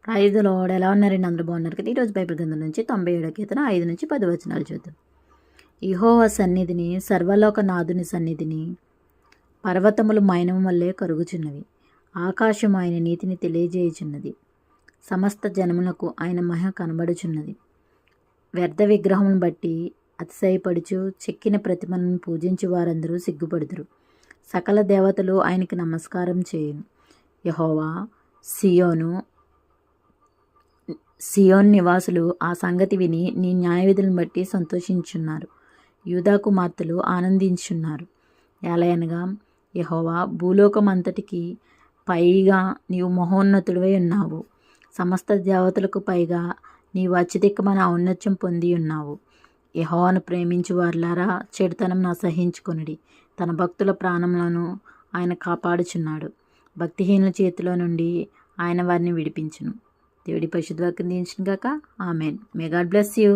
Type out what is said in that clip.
Praise lord. ఎలా ఉన్నారండి? అందరూ బాగున్నారు కదా? ఈరోజు బైబిల్ గ్రంథం నుంచి 97వ కీర్తన 5 నుంచి 10 వచనాలు చూద్దాం. యెహోవా సన్నిధిని, సర్వలోక నాథుని సన్నిధిని పర్వతములు మైనం వల్లే కరుగుచున్నవి. ఆకాశం ఆయన నీతిని తెలియజేయుచున్నది. సమస్త జనములకు ఆయన మహిమ కనబడుచున్నది. వ్యర్థ విగ్రహమును బట్టి అతిశయపడుచు చెక్కిన ప్రతిమలను పూజించు వారందరూ సిగ్గుపడుదురు. సకల దేవతలు ఆయనకి నమస్కారం చేయును. యెహోవా సియోన్ నివాసులు ఆ సంగతి విని నీ న్యాయవిధులను బట్టి సంతోషించున్నారు. యూదా కుమార్తెలు ఆనందించున్నారు. ఎలయనగా యెహోవా భూలోకమంతటికి పైగా నీవు మహోన్నతుడివై ఉన్నావు. సమస్త దేవతలకు పైగా నీవు అత్యధికమైన ఔన్నత్యం పొంది ఉన్నావు. యెహోవాను ప్రేమించు వారులారా, చెడుతనం అసహించుకొనుడి. తన భక్తుల ప్రాణములను ఆయన కాపాడుచున్నాడు. భక్తిహీనుల చేతిలో నుండి ఆయన వారిని విడిపించును. దేవుడి పరిశుద్ధ వాక్యం దీవించును గాక. Amen. May God bless you.